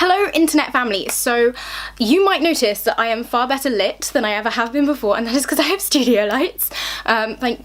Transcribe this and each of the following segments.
Hello internet family, so you might notice that I am far better lit than I ever have been before, and that is because I have studio lights.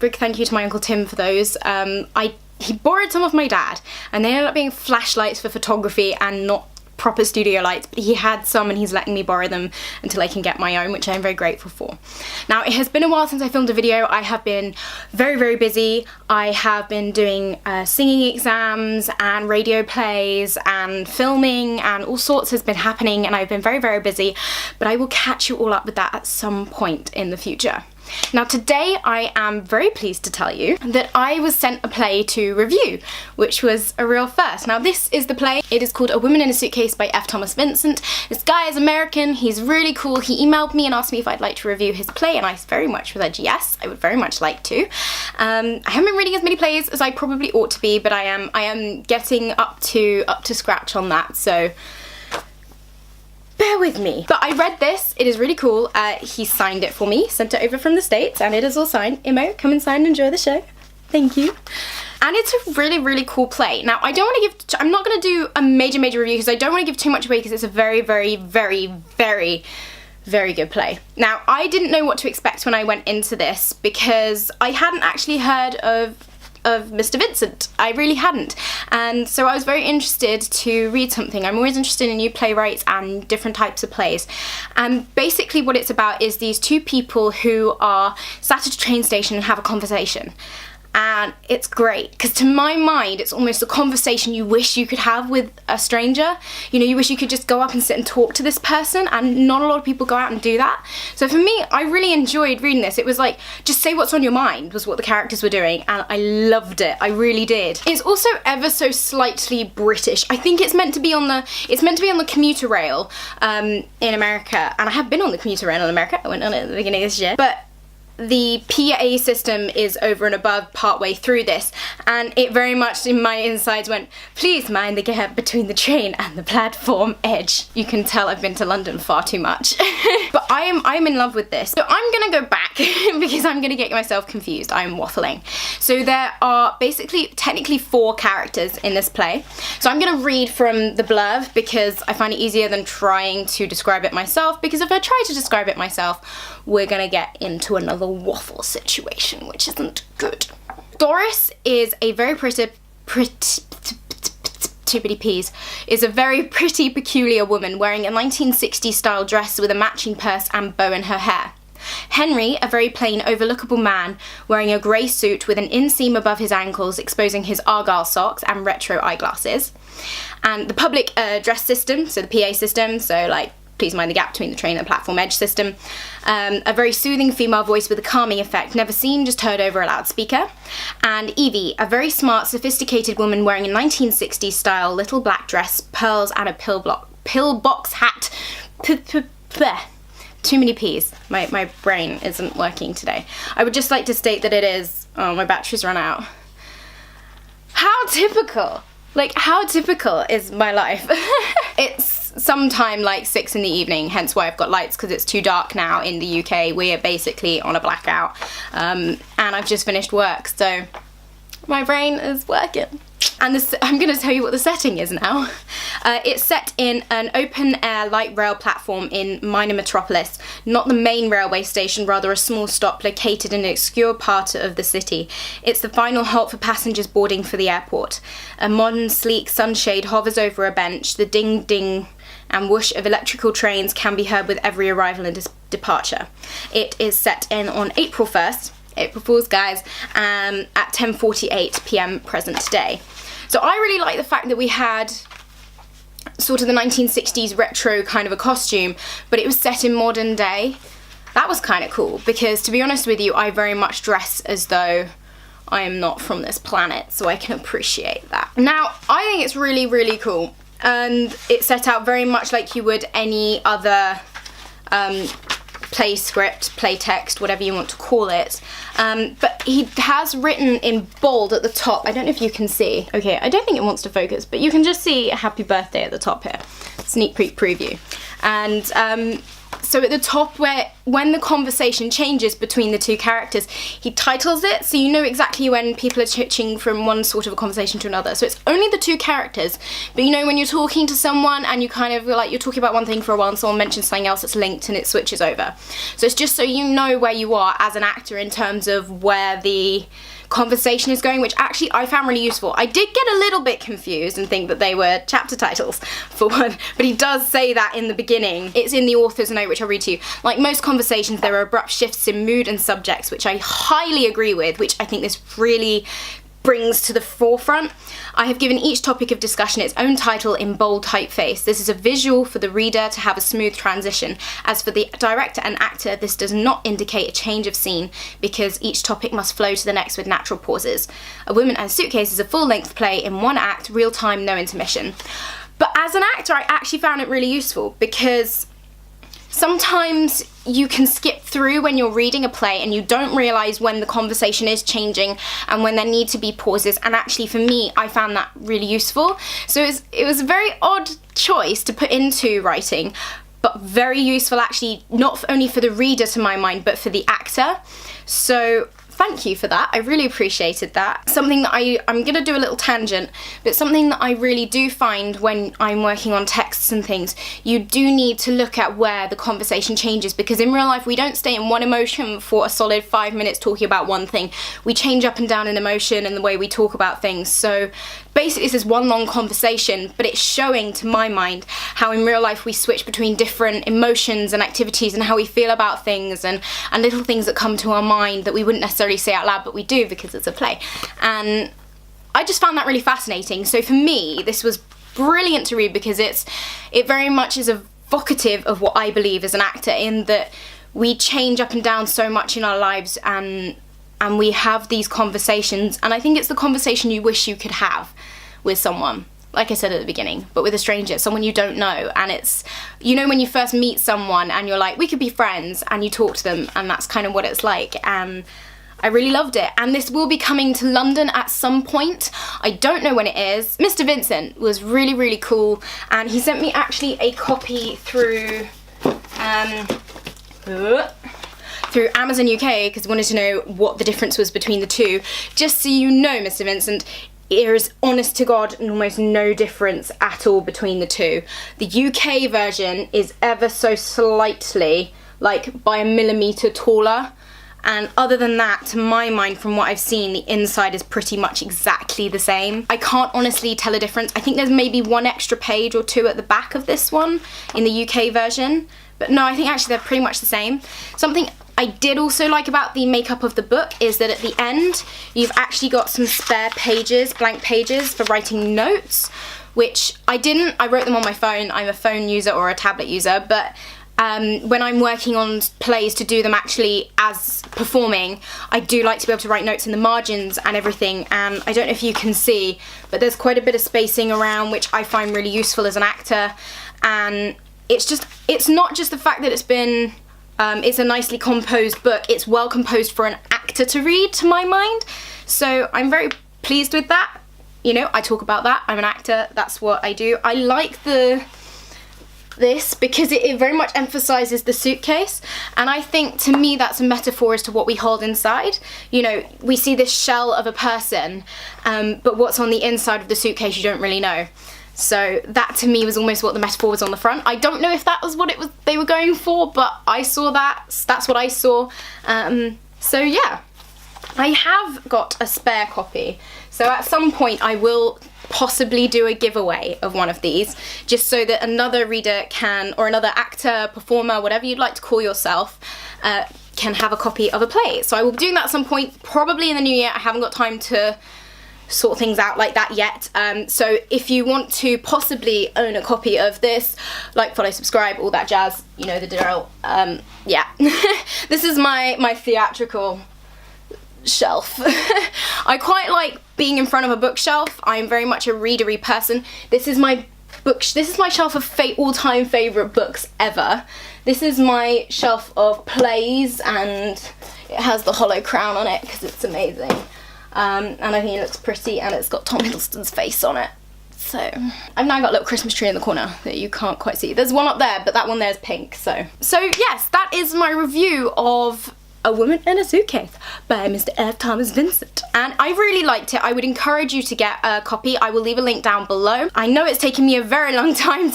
Big thank you to my Uncle Tim for those. He borrowed some of my dad and they ended up being flashlights for photography and not proper studio lights, but he had some and he's letting me borrow them until I can get my own, which I'm very grateful for. Now, it has been a while since I filmed a video. I have been very busy. I have been doing singing exams and radio plays and filming, and all sorts has been happening, and I've been very busy, but I will catch you all up with that at some point in the future. Now today I am very pleased to tell you that I was sent a play to review, which was a real first. Now this is the play. It is called A Woman in a Suitcase by F. Thomas Vincent. This guy is American, he's really cool. He emailed me and asked me if I'd like to review his play, and I very much said yes, I would very much like to. I haven't been reading as many plays as I probably ought to be, but I am getting up to scratch on that, so bear with me. But I read this, it is really cool. He signed it for me, sent it over from the States, and it is all signed. Imo, come inside and enjoy the show. Thank you. And it's a really cool play. Now, I don't want to give, I'm not going to do a major review because I don't want to give too much away because it's a very good play. Now, I didn't know what to expect when I went into this because I hadn't actually heard of Mr. Vincent. I really hadn't, and so I was very interested to read something. I'm always interested in new playwrights and different types of plays, and basically what it's about is these two people who are sat at a train station and have a conversation. And it's great, because to my mind, it's almost a conversation you wish you could have with a stranger. You know, you wish you could just go up and sit and talk to this person, and not a lot of people go out and do that. So for me, I really enjoyed reading this. It was like, just say what's on your mind, was what the characters were doing, and I loved it. I really did. It's also ever so slightly British. I think it's meant to be on the commuter rail in America, and I have been on the commuter rail in America. I went on it at the beginning of this year. But the PA system is over and above partway through this, and it very much in my insides went, please mind the gap between the train and the platform edge. You can tell I've been to London far too much. But I'm in love with this. So I'm gonna go back because I'm gonna get myself confused. I'm waffling. So there are technically 4 characters in this play. So I'm gonna read from the blurb because I find it easier than trying to describe it myself, because if I try to describe it myself, we're gonna get into another waffle situation, which isn't good. Doris is a very pretty, peculiar woman wearing a 1960s style dress with a matching purse and bow in her hair. Henry, a very plain, overlookable man wearing a grey suit with an inseam above his ankles exposing his argyle socks and retro eyeglasses. And the public address system, so the PA system, so like please mind the gap between the train and the platform edge system. A very soothing female voice with a calming effect, never seen, just heard over a loudspeaker. And Evie, a very smart, sophisticated woman wearing a 1960s style little black dress, pearls, and a pillbox hat. Too many P's. My brain isn't working today. I would just like to state that it is, oh, my battery's run out. How typical! Like, how typical is my life? It's sometime like 6 in the evening, hence why I've got lights, because it's too dark now in the UK. We are basically on a blackout, and I've just finished work, so my brain is working. And this, I'm going to tell you what the setting is now. It's set in an open-air light rail platform in minor metropolis, not the main railway station, rather a small stop located in an obscure part of the city. It's the final halt for passengers boarding for the airport. A modern, sleek sunshade hovers over a bench. The ding-ding and whoosh of electrical trains can be heard with every arrival and departure. It is set in on April 1st, April Fool's, guys, at 10:48 p.m. present day. So I really like the fact that we had sort of the 1960s retro kind of a costume, but it was set in modern day. That was kind of cool, because to be honest with you, I very much dress as though I am not from this planet, so I can appreciate that. Now, I think it's really cool, and it's set out very much like you would any other play script, play text, whatever you want to call it. But he has written in bold at the top, I don't know if you can see, okay, I don't think it wants to focus, but you can just see happy birthday at the top here, sneak peek preview. And so at the top where when the conversation changes between the two characters, he titles it so you know exactly when people are switching from one sort of a conversation to another. So it's only the two characters, but you know when you're talking to someone and you kind of like, you're talking about one thing for a while and someone mentions something else that's linked and it switches over. So it's just so you know where you are as an actor in terms of where the conversation is going, which actually I found really useful. I did get a little bit confused and think that they were chapter titles for one, but he does say that in the beginning. It's in the author's note, which I'll read to you. Like most conversations, there are abrupt shifts in mood and subjects, which I highly agree with, which I think this really brings to the forefront. I have given each topic of discussion its own title in bold typeface. This is a visual for the reader to have a smooth transition. As for the director and actor, this does not indicate a change of scene because each topic must flow to the next with natural pauses. A Woman and Suitcase is a full-length play in one act, real-time, no intermission. But as an actor, I actually found it really useful because sometimes you can skip through when you're reading a play and you don't realise when the conversation is changing and when there need to be pauses, and actually for me I found that really useful. So it was a very odd choice to put into writing, but very useful actually, not only for the reader to my mind, but for the actor. So thank you for that, I really appreciated that. Something that I'm gonna do a little tangent, but something that I really do find when I'm working on texts and things, you do need to look at where the conversation changes, because in real life we don't stay in one emotion for a solid 5 minutes talking about one thing. We change up and down in emotion and the way we talk about things. So basically this is one long conversation, but it's showing to my mind how in real life we switch between different emotions and activities and how we feel about things and little things that come to our mind that we wouldn't necessarily say out loud, but we do because it's a play. And I just found that really fascinating. So for me, this was brilliant to read because it very much is evocative of what I believe as an actor, in that we change up and down so much in our lives and we have these conversations, and I think it's the conversation you wish you could have with someone, like I said at the beginning, but with a stranger, someone you don't know. And it's, you know, when you first meet someone and you're like, we could be friends, and you talk to them, and that's kind of what it's like. And I really loved it, and this will be coming to London at some point. I don't know when it is. Mr. Vincent was really, really cool, and he sent me actually a copy through Amazon UK because he wanted to know what the difference was between the two. Just so you know, Mr. Vincent, there is honest to God almost no difference at all between the two. The UK version is ever so slightly, like by a millimetre taller. And other than that, to my mind, from what I've seen, the inside is pretty much exactly the same. I can't honestly tell a difference. I think there's maybe one extra page or two at the back of this one in the UK version. But no, I think actually they're pretty much the same. Something I did also like about the makeup of the book is that at the end, you've actually got some spare pages, blank pages for writing notes, which I didn't. I wrote them on my phone. I'm a phone user or a tablet user, but when I'm working on plays to do them actually as performing, I do like to be able to write notes in the margins and everything. And I don't know if you can see, but there's quite a bit of spacing around, which I find really useful as an actor. And it's not just the fact that it's a nicely composed book, it's well composed for an actor to read, to my mind. So I'm very pleased with that. You know, I talk about that, I'm an actor, that's what I do. I like this because it very much emphasises the suitcase, and I think to me that's a metaphor as to what we hold inside. You know, we see this shell of a person, but what's on the inside of the suitcase you don't really know. So that to me was almost what the metaphor was on the front. I don't know if that was what they were going for, but I saw that's what I saw. So yeah, I have got a spare copy. So at some point I will possibly do a giveaway of one of these, just so that another reader can, or another actor, performer, whatever you'd like to call yourself, can have a copy of a play. So I will be doing that at some point, probably in the new year. I haven't got time to sort things out like that yet. So if you want to possibly own a copy of this, like, follow, subscribe, all that jazz, you know the drill. Yeah, this is my theatrical shelf. I quite like being in front of a bookshelf. I'm very much a readery person. This is my shelf of all-time favourite books ever. This is my shelf of plays, and it has the hollow crown on it because it's amazing. And I think it looks pretty, and it's got Tom Hiddleston's face on it. So, I've now got a little Christmas tree in the corner that you can't quite see. There's one up there, but that one there is pink, so. So yes, that is my review of A Woman in a Suitcase by Mr. F. Thomas Vincent. And I really liked it. I would encourage you to get a copy. I will leave a link down below. I know it's taken me a very long time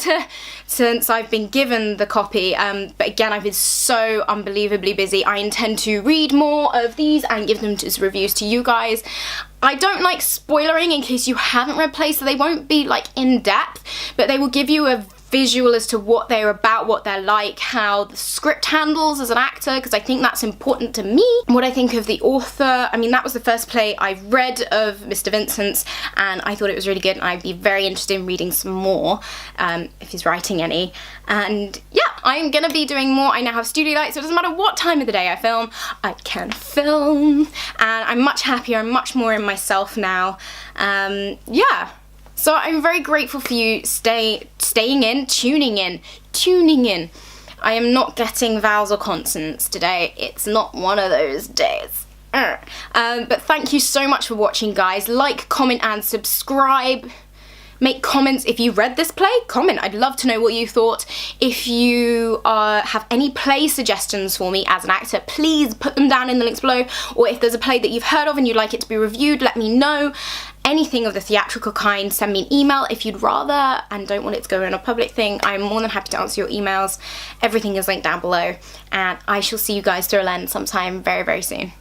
since I've been given the copy, but again, I've been so unbelievably busy. I intend to read more of these and give them as reviews to you guys. I don't like spoilering in case you haven't read plays, so they won't be like in depth, but they will give you a visual as to what they're about, what they're like, how the script handles as an actor, because I think that's important to me, and what I think of the author. I mean, that was the first play I read of Mr. Vincent's, and I thought it was really good, and I'd be very interested in reading some more, if he's writing any. And yeah, I'm gonna be doing more. I now have studio lights, so it doesn't matter what time of the day I film, I can film, and I'm much happier, I'm much more in myself now. Yeah. So I'm very grateful for you tuning in. I am not getting vowels or consonants today. It's not one of those days. But thank you so much for watching, guys. Like, comment, and subscribe. Make comments if you read this play. Comment. I'd love to know what you thought. If you have any play suggestions for me as an actor, please put them down in the links below. Or if there's a play that you've heard of and you'd like it to be reviewed, let me know. Anything of the theatrical kind, send me an email if you'd rather and don't want it to go in a public thing. I'm more than happy to answer your emails. Everything is linked down below, and I shall see you guys through a lens sometime very, very soon.